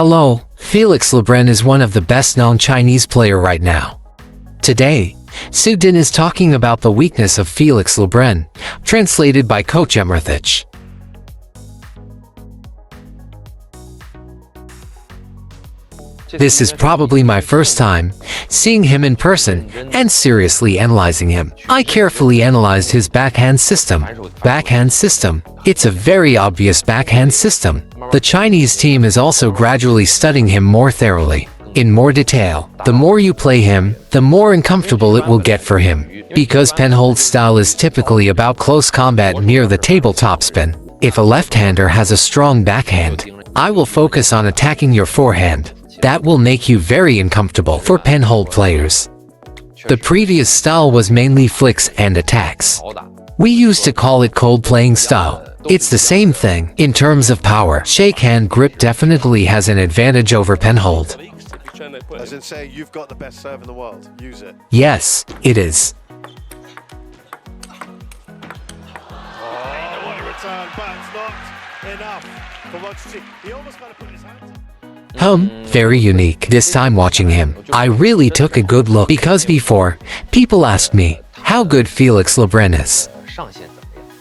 Hello, Felix Lebrun is one of the best known Chinese player right now. Today, Su Din is talking about the weakness of Felix Lebrun, translated by coach EmRatThich. This is probably my first time seeing him in person and seriously analyzing him. I carefully analyzed his backhand system. It's a very obvious backhand system. The Chinese team is also gradually studying him more thoroughly, in more detail. The more you play him, the more uncomfortable it will get for him, because penhold style is typically about close combat near the tabletop spin. If a left-hander has a strong backhand, I will focus on attacking your forehand. That will make you very uncomfortable for penhold players. The previous style was mainly flicks and attacks. We used to call it cold playing style. It's the same thing. In terms of power, shake hand grip definitely has an advantage over penhold. As in saying, you've got the best serve in the world. Use it. Yes, it is. What a return, but it's not enough for what to see. He almost got to put his hand. Very unique. This time watching him, I really took a good look because before, people asked me how good Felix Lebrun is,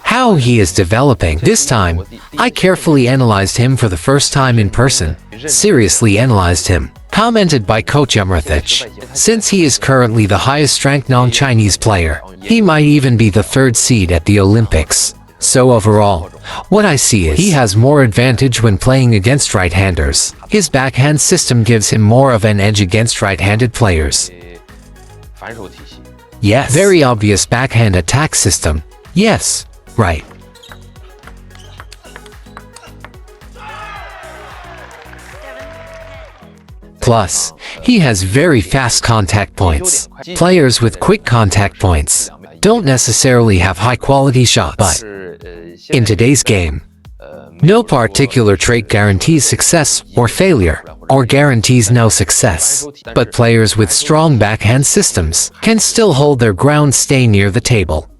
how he is developing. This time, I carefully analyzed him for the first time in person, seriously analyzed him. Commented by coach EmRatThich. Since he is currently the highest ranked non-Chinese player, he might even be the third seed at the Olympics. So overall, what I see is he has more advantage when playing against right-handers. His backhand system gives him more of an edge against right-handed players. Yes, very obvious backhand attack system. Yes, right. Plus, he has very fast contact points. Players with quick contact points don't necessarily have high-quality shots, but in today's game, no particular trait guarantees success or failure, or guarantees no success. But players with strong backhand systems can still hold their ground, stay near the table.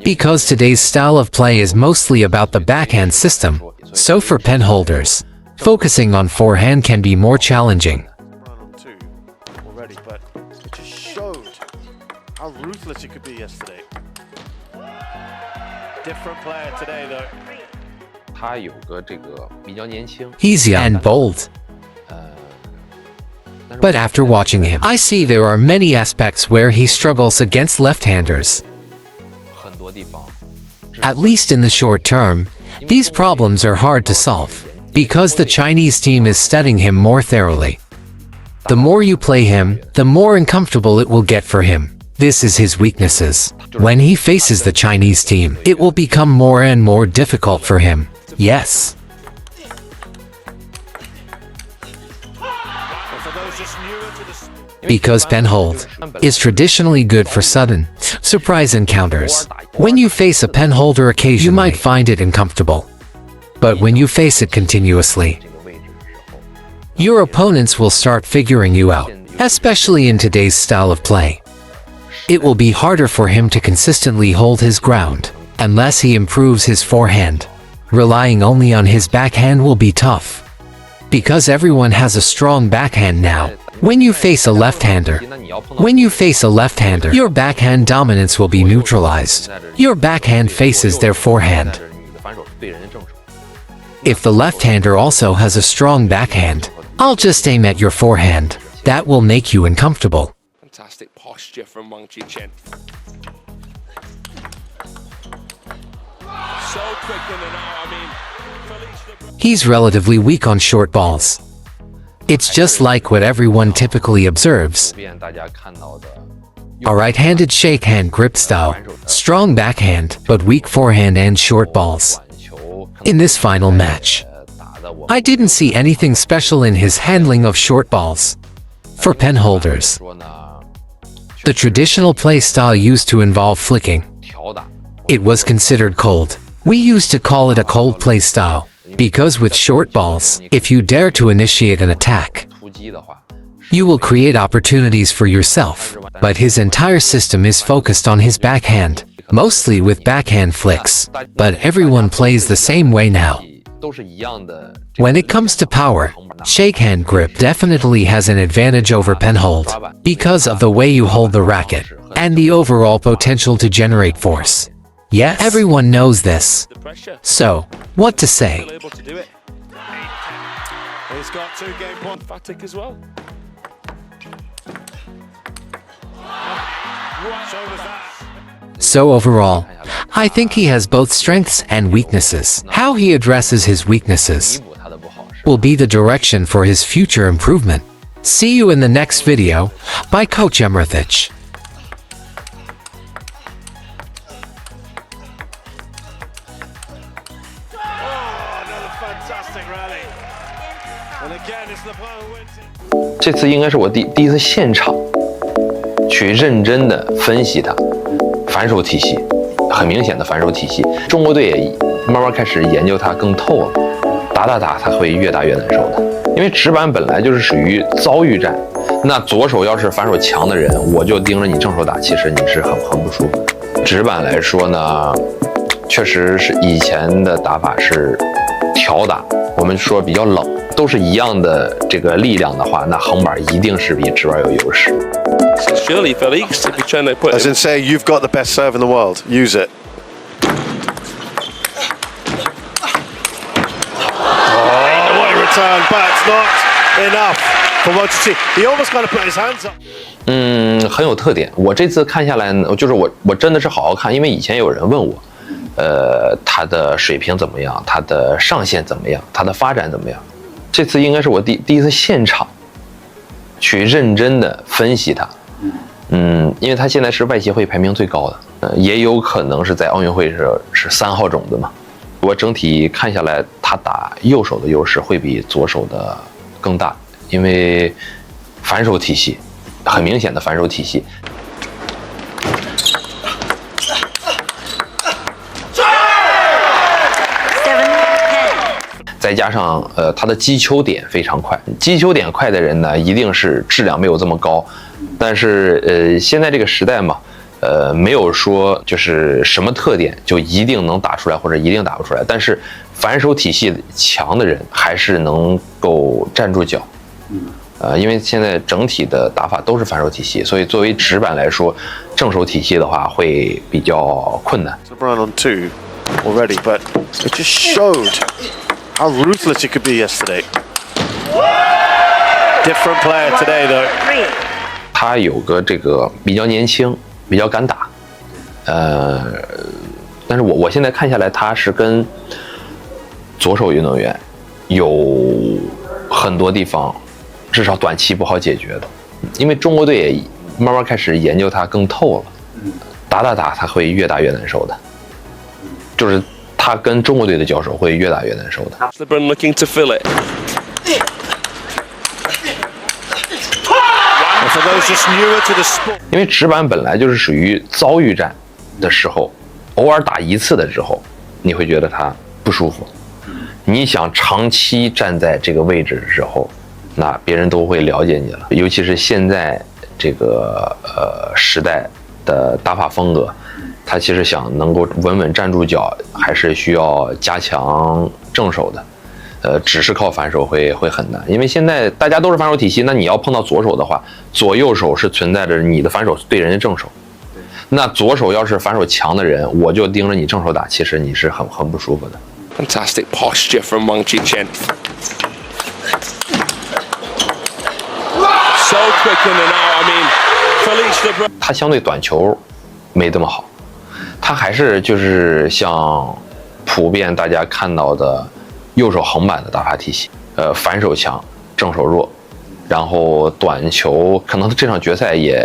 Because today's style of play is mostly about the backhand system, so for penholders, focusing on forehand can be more challenging. Already, but it just showed how ruthless it could be yesterday. Different player today, though. He's young and bold. But after watching him, I see there are many aspects where he struggles against left-handers. At least in the short term, these problems are hard to solve, because the Chinese team is studying him more thoroughly. The more you play him, the more uncomfortable it will get for him. This is his weaknesses. When he faces the Chinese team, it will become more and more difficult for him. Yes. Because penhold is traditionally good for sudden, surprise encounters. When you face a penholder occasionally, you might find it uncomfortable. But when you face it continuously, your opponents will start figuring you out, especially in today's style of play. It will be harder for him to consistently hold his ground, unless he improves his forehand. Relying only on his backhand will be tough, because everyone has a strong backhand now. When you face a left-hander, your backhand dominance will be neutralized. Your backhand faces their forehand. If the left-hander also has a strong backhand, I'll just aim at your forehand. That will make you uncomfortable. Fantastic posture from Wang Chichen. So quick in and out. He's relatively weak on short balls. It's just like what everyone typically observes. A right-handed shake-hand grip style, strong backhand, but weak forehand and short balls. In this final match, I didn't see anything special in his handling of short balls. For penholders, the traditional play style used to involve flicking. It was considered cold. We used to call it a cold play style, because with short balls, if you dare to initiate an attack, you will create opportunities for yourself. But his entire system is focused on his backhand, mostly with backhand flicks. But everyone plays the same way now. 都是一样的。When it comes to power, shakehand grip definitely has an advantage over penhold because of the way you hold the racket and the overall potential to generate force. Yeah, everyone knows this. The pressure. So, what to say? Still able to do it. He's got 2 game points. EmRatThich as well. So was that. So overall, I think he has both strengths and weaknesses. How he addresses his weaknesses will be the direction for his future improvement. See you in the next video by Coach EmRatThich. Another fantastic rally. And again, it's Lebrun who wins it. 这次应该是我第一次现场去认真的分析他反手体系，很明显的反手体系。中国队也慢慢开始研究他更透了，打他会越打越难受的。因为直板本来就是属于遭遇战，那左手要是反手强的人，我就盯着你正手打，其实你是很不舒服。直板来说呢，确实是以前的打法是挑打，我们说比较冷，都是一样的这个力量的话，那横板一定是比直板有优势。So surely, Felix, if you're trying to put As him. in saying, you've got the best serve in the world. Use it. Oh, what a return, but it's not enough for Wujun. He almost kind of put his hands up. 很有特点。我这次看下来呢，就是我真的是好好看，因为以前有人问我，他的水平怎么样，他的上限怎么样，他的发展怎么样。这次应该是我第一次现场去认真的分析他。因为他现在是外协会排名最高的，也有可能是在奥运会是3号种子嘛。我整体看下来，他打右手的优势会比左手的更大，因为反手体系，很明显的反手体系。再加上他的击球点非常快，击球点快的人呢，一定是质量没有这么高。但是现在这个时代嘛，没有说就是什么特点就一定能打出来或者一定打不出来，但是反手体系强的人还是能够站住脚。因为现在整体的打法都是反手体系，所以作为直板来说，正手体系的话会比较困难。Lebrun on 2 already, but it just showed how ruthless it could be yesterday. Different player today, though. 他有个这个比较年轻，比较敢打，但是我现在看下来，他是跟左手运动员有很多地方，至少短期不好解决的，因为中国队也慢慢开始研究他更透了，打他会越打越难受的，就是他跟中国队的交手会越打越难受的。Lebrun looking to fill it. For those just newer to the sport. 因为直板本来就是属于遭遇战的时候，偶尔打一次的时候，你会觉得它不舒服。你想长期站在这个位置的时候，那别人都会了解你了。尤其是现在这个时代的打法风格，他其实想能够稳稳站住脚，还是需要加强正手的。只是靠反手会很难，因为现在大家都是反手体系，那你要碰到左手的话，左右手是存在着你的反手对人家正手，那左手要是反手强的人，我就盯着你正手打，其实你是很不舒服的。Fantastic posture from Zhang Jike. So quick in and out. I mean, Felix Lebrun. 他相对短球没这么好，他还是就是像普遍大家看到的右手横板的打法体系，反手强，正手弱，然后短球可能这场决赛也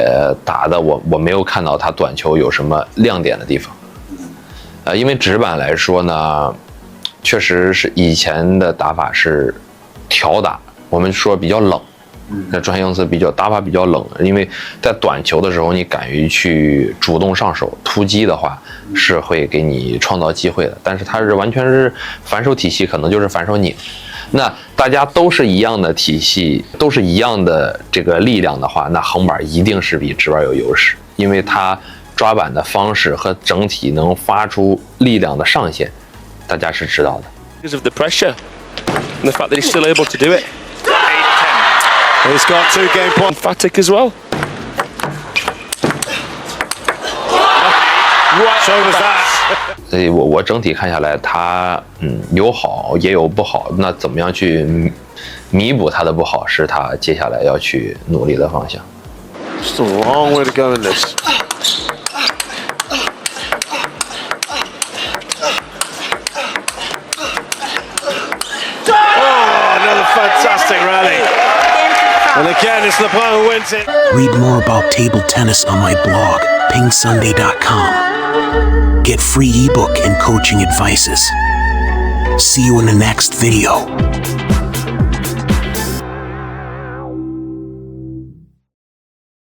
打的我没有看到他短球有什么亮点的地方，因为直板来说呢，确实是以前的打法是挑打，我们说比较冷，那专业用词打法比较冷，因为在短球的时候你敢于去主动上手突击的话，是会给你创造机会的。但是它是完全是反手体系，可能就是反手拧。那大家都是一样的体系，都是一样的这个力量的话，那横板一定是比直板有优势，因为它抓板的方式和整体能发出力量的上限，大家是知道的。Because of the pressure and the fact that he's still able to do it. 8-10. He's got 2 game points. Emphatic as well. So was that. 所以我整体看下来，他有好也有不好，那怎么样去弥补他的不好，是他接下来要去努力的方向。 Just a long way to go in this. Oh, another fantastic rally. And again, it's Lebrun who wins it. Read more about table tennis on my blog, PingSunday.com. Get free ebook and coaching advices. See you in the next video.